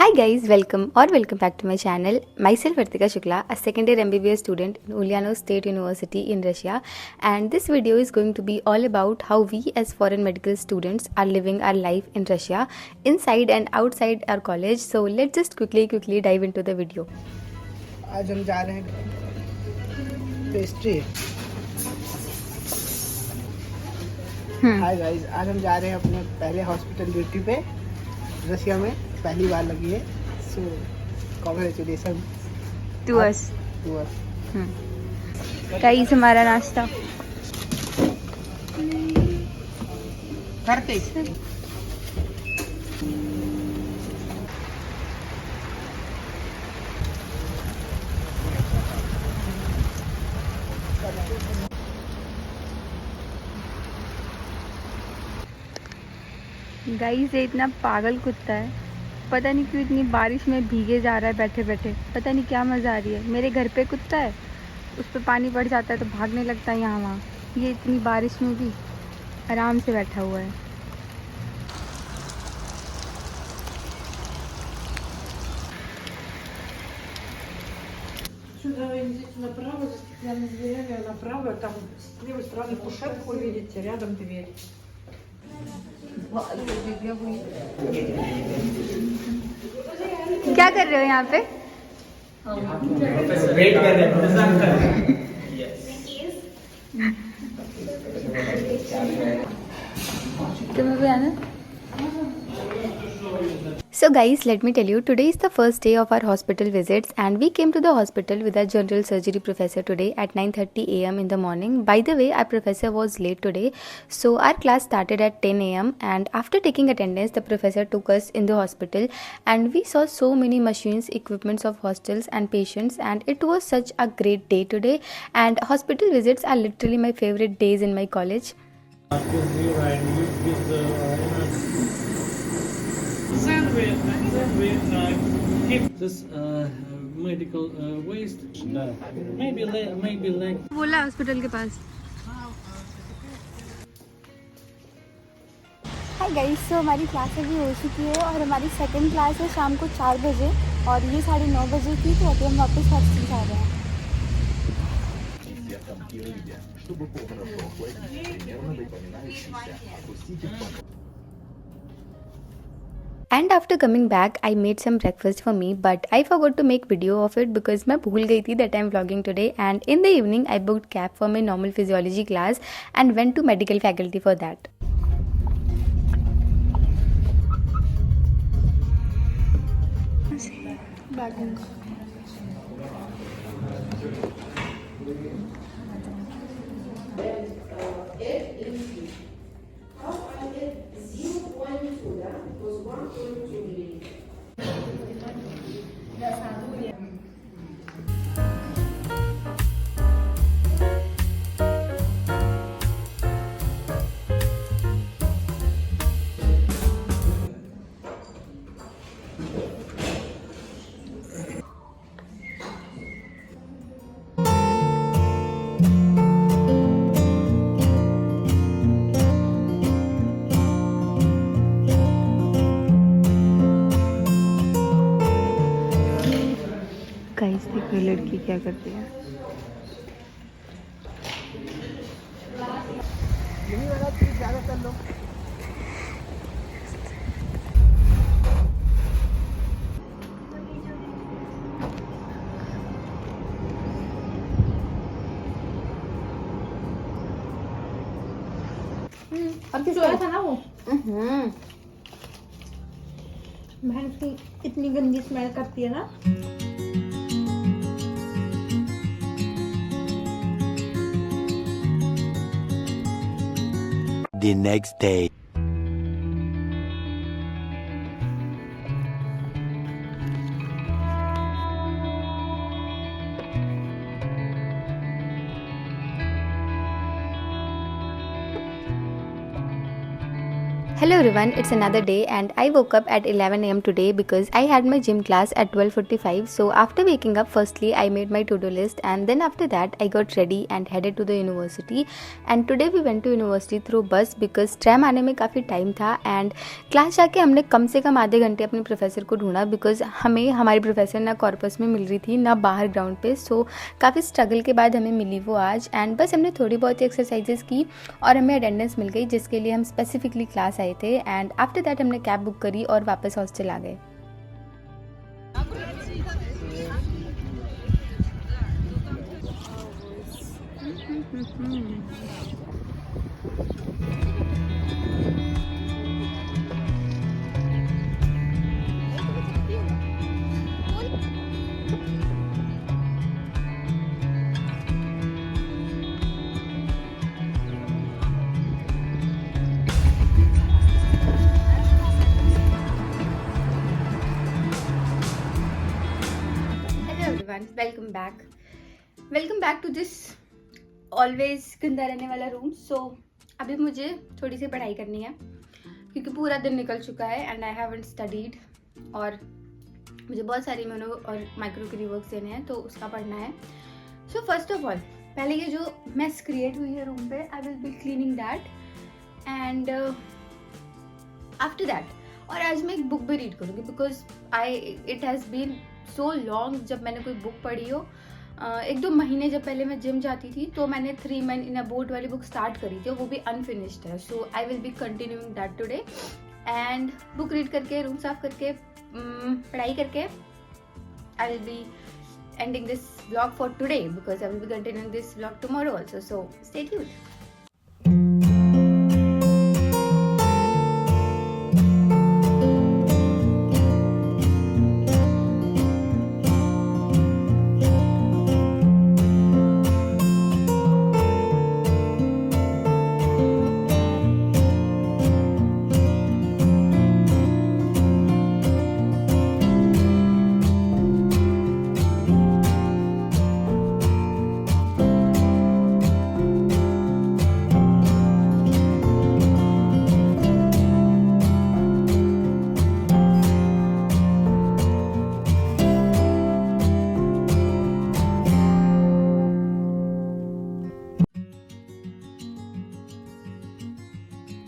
Hi guys, welcome back to my channel. Myself Artika Shukla, a second year MBBS student in Ulyanov State University in Russia, and this video is going to be all about how we as foreign medical students are living our life in Russia inside and outside our college. So let's just quickly dive into the video. आज हम जा रहे हैं pastry. Hi guys, आज हम जा रहे हैं अपने पहले हॉस्पिटल ड्यूटी पे रशिया में, पहली बार लगी है। So congratulation To us. To us. Guys हमारा नाश्ता करते गाइस ये इतना पागल कुत्ता है, पता नहीं क्यों इतनी बारिश में भीगे जा रहा है बैठे बैठे। पता नहीं क्या मज़ा आ रही है। मेरे घर पे कुत्ता है, उस पर पानी पड़ जाता है तो भागने लगता है यहाँ वहाँ। ये इतनी बारिश में भी आराम से बैठा हुआ है। Сюда идите направо, за стеклянной дверями, а направо, там с левой стороны кушетку увидите, рядом дверь. क्या कर रहे हो यहाँ पे? वेट कर रहे हैं। तुम्हें भी आना? So guys, let me tell you, today is the first day of our hospital visits and we came to the hospital with our general surgery professor today at 9:30 a.m. in the morning. By the way, our professor was late today, so our class started at 10 a.m. and after taking attendance, the professor took us in the hospital and we saw so many machines, equipments of hostels and patients, and it was such a great day today. And hospital visits are literally my favorite days in my college. This medical waste, maybe like बोला hospital के पास। Hi guys, तो हमारी class अभी हो चुकी है और हमारी सेकंड क्लास है शाम को 4 बजे और ये 9:30 बजे की, तो अभी हम वापस हॉस्टल जा रहे हैं। And after coming back, I made some breakfast for me, but I forgot to make video of it because मैं भूल गई थी that I'm vlogging today. And in the evening, I booked cab for my normal physiology class and went to medical faculty for that. Guys देखो लड़की क्या करती है। यही वाला चीज ज्यादा कर लो। और किस तरह था ना वो बहन की इतनी गंदी स्मेल करती है ना। The next day. Hello everyone, it's another day and I woke up at 11 am today because I had my gym class at 12:45. So after waking up, firstly I made my to-do list and then after that I got ready and headed to the university. And today we went to university through bus because tram आने में काफ़ी time था and class जाके हमने कम से कम आधे घंटे अपने प्रोफेसर को ढूंढा बिकॉज हमें हमारी प्रोफेसर ना कॉर्पस में मिल रही थी ना बाहर ग्राउंड पे. सो काफ़ी स्ट्रगल के बाद हमें मिली वो आज एंड बस हमने थोड़ी बहुत एक्सरसाइजेस की और हमें अटेंडेंस मिल गई जिसके लिए हम स्पेसिफिकली क्लास आए थे. एंड आफ्टर दैट हमने कैब बुक करी और वापस हॉस्टल आ गए. Welcome back to this always गंदा रहने वाला रूम. सो अभी मुझे थोड़ी सी पढ़ाई करनी है क्योंकि पूरा दिन निकल चुका है एंड आई हैवंट स्टडीड और मुझे बहुत सारी मोनो और माइक्रो क्री वर्क्स देने हैं तो उसका पढ़ना है. सो फर्स्ट ऑफ ऑल पहले ये जो मेस क्रिएट हुई है रूम पे I will be cleaning that and after that और आज मैं एक बुक भी रीड करूँगी because it has been so long जब मैंने कोई बुक पढ़ी हो. 1-2 महीने जब पहले मैं जिम जाती थी तो मैंने 3 Men in a Boat वाली बुक स्टार्ट करी थी, वो भी अनफिनिश्ड है. So I will be continuing that today and book read करके रूम साफ करके पढ़ाई करके I will be ending this vlog for today because I will be continuing this vlog tomorrow also. So stay tuned.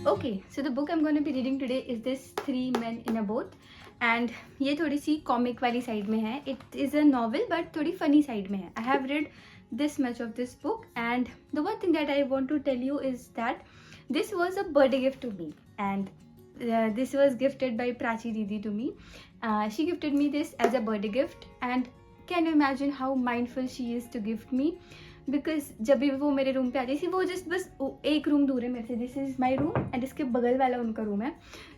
Okay, so the book I'm going to be reading today is this 3 Men in a Boat and ये थोड़ी सी comic वाली side में है. It is a novel but थोड़ी funny side में है. I have read this much of this book and the one thing that I want to tell you is that this was a birthday gift to me and this was gifted by Prachi Didi to me. She gifted me this as a birthday gift and can you imagine how mindful she is to gift me because जब भी वो मेरे room पे आती थी वो just बस एक रूम दूर है मेरे से. This is my room and इसके बगल वाला उनका रूम है.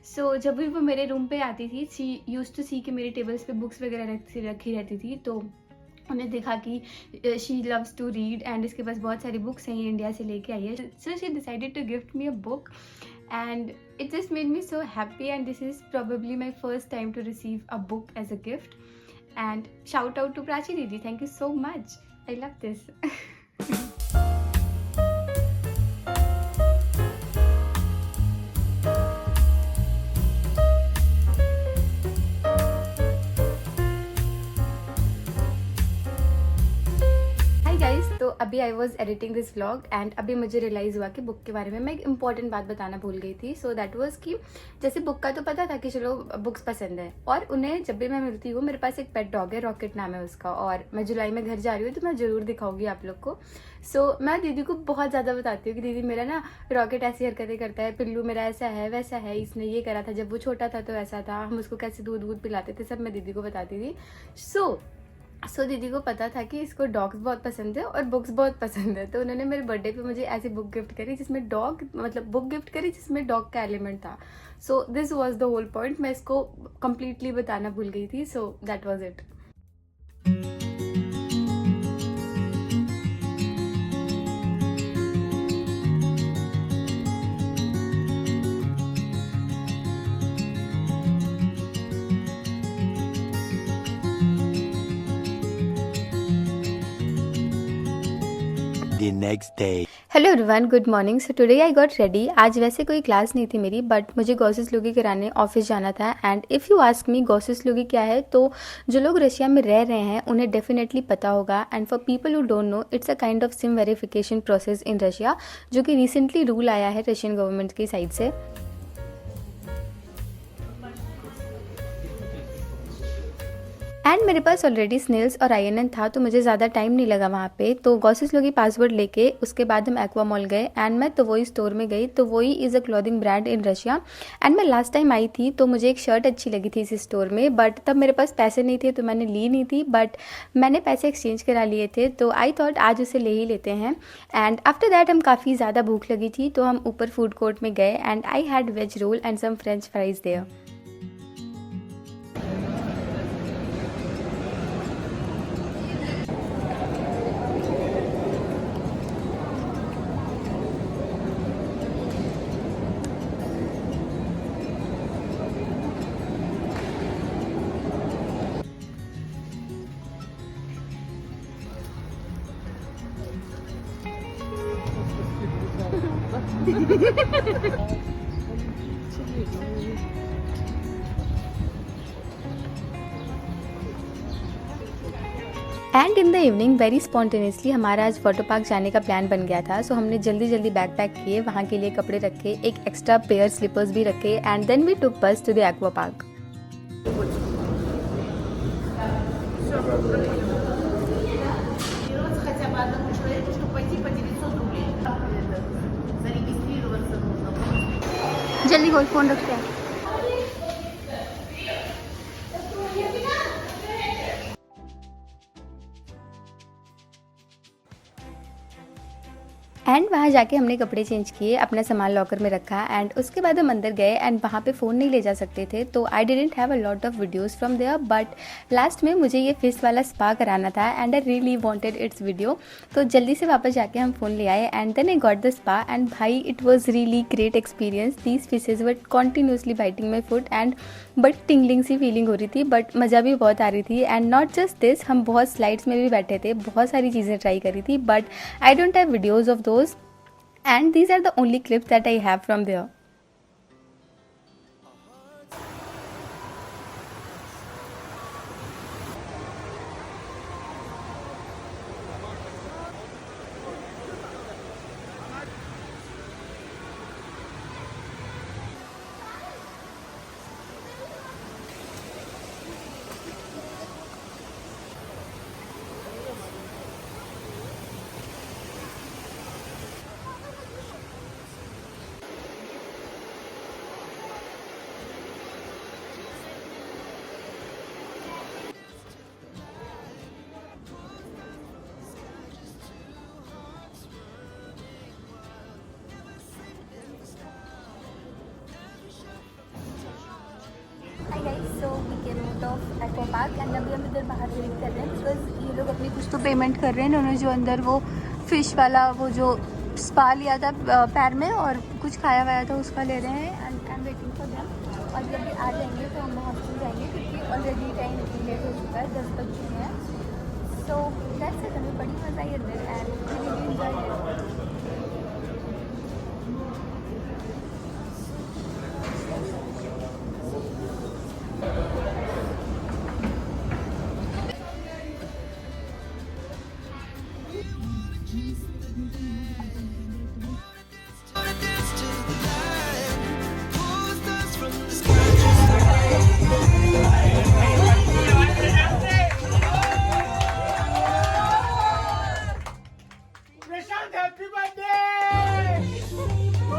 सो जब भी वो मेरे रूम पे आती थी शी यूज टू सी कि मेरी टेबल्स पे बुक्स वगैरह रखी रहती थी तो उन्हें देखा कि she loves to read and इसके पास बहुत सारी बुक्स हैं, ये इंडिया से लेके आई है. So she decided to gift me a book and it just made me so happy and this is probably my first time to receive a book as a gift and shout out to Prachi Didi, thank you so much, I love this. तो अभी I was editing this vlog and अभी मुझे realise हुआ कि book के बारे में मैं एक इंपॉर्टेंट बात बताना भूल गई थी. सो दैट वाज कि जैसे बुक का तो पता था कि चलो बुक्स पसंद है और उन्हें जब भी मैं मिलती हूँ मेरे पास एक पेट डॉग है, रॉकेट नाम है उसका और मैं जुलाई में घर जा रही हूँ तो मैं ज़रूर दिखाऊंगी आप लोग को. सो मैं दीदी को बहुत ज़्यादा बताती हूँ कि दीदी मेरा ना रॉकेट ऐसी हरकतें करता है, पिल्लू मेरा ऐसा है वैसा है, इसने ये करा था, जब वो छोटा था तो ऐसा था, हम उसको कैसे दूध पिलाते थे, सब मैं दीदी को बताती थी. सो दीदी को पता था कि इसको डॉग्स बहुत पसंद है और बुक्स बहुत पसंद है तो उन्होंने मेरे बर्थडे पे मुझे ऐसी बुक गिफ्ट करी जिसमें बुक गिफ्ट करी जिसमें डॉग का एलिमेंट था. So this was the whole point. मैं इसको कंप्लीटली बताना भूल गई थी. So that was it. The next day. Hello everyone, good morning. So today I got ready. आज वैसे कोई क्लास नहीं थी मेरी, बट मुझे गॉसिस-लोगी कराने ऑफिस जाना था। And if you ask me gossipology क्या है, तो जो लोग रशिया में रह रहे हैं उन्हें डेफिनेटली पता होगा। And for people who don't know, it's a kind of SIM verification process in Russia, जो कि रिसेंटली रूल आया है रशियन गवर्नमेंट की साइड से। एंड मेरे पास ऑलरेडी स्नेल्स और INN था, तो मुझे ज़्यादा टाइम नहीं लगा वहाँ पे। तो गॉसिस-लोगी पासवर्ड लेके उसके बाद हम एक्वा मॉल गए। एंड मैं तवोई स्टोर में गई। Tvoe is a clothing brand in Russia. And मैं लास्ट टाइम आई थी तो मुझे एक शर्ट अच्छी लगी थी इस स्टोर में, बट तब मेरे पास पैसे नहीं थे तो मैंने ली नहीं थी। बट मैंने पैसे एक्सचेंज करा लिए थे, तो आई थॉट आज उसे ले ही लेते हैं। एंड आफ्टर दैट हम काफ़ी ज़्यादा भूख लगी थी, तो हम ऊपर फूड कोर्ट में गए। And I had veg roll and some French fries there. And in the evening very spontaneously हमारा आज वाटर पार्क जाने का प्लान बन गया था। सो हमने जल्दी जल्दी बैग पैक किए, वहाँ के लिए कपड़े रखे, एक एक्स्ट्रा पेयर स्लीपर्स भी रखे। एंड देन वी टुक बस टू द एक्वा पार्क। Хотя бы одному человеку, чтобы пойти по 900 рублей. Зарегистрироваться нужно. जल्दी कोई फ़ोन रखते हैं। एंड वहाँ जाके हमने कपड़े चेंज किए, अपना सामान लॉकर में रखा। एंड उसके बाद हम अंदर गए। एंड वहाँ पे फ़ोन नहीं ले जा सकते थे, तो I didn't have a lot of videos from there. But last में मुझे ये फिश वाला स्पा कराना था and I really wanted its video, तो जल्दी से वापस जाके हम फ़ोन ले आए। And then I got the spa. And भाई, it was really great experience. These fishes were continuously biting my foot and but tingling सी फीलिंग हो रही थी, बट मज़ा भी बहुत आ रही थी। एंड नॉट जस्ट दिस, हम बहुत स्लाइड्स में भी बैठे थे, बहुत सारी चीज़ें ट्राई करी थी, but I don't have videos of those. And these are the only clips that I have from there. Hi guys, so we came out of Aqua Park and अभी हम इधर बाहर वेट कर रहे हैं बिकॉज ये लोग अपनी कुछ तो पेमेंट कर रहे हैं। उन्होंने जो अंदर वो फिश वाला वो जो स्पा लिया था पैर में और कुछ खाया वाया था उसका ले रहे हैं। And I am waiting for them. और जब भी आ जाएंगे तो हम हॉस्टल जाएंगे क्योंकि ऑलरेडी टाइम लेट हो चुका है, 10 बज चुके हैं। So that's it. हमें बड़ी मज़ा आई अंदर and really enjoy it. Prashant happy birthday.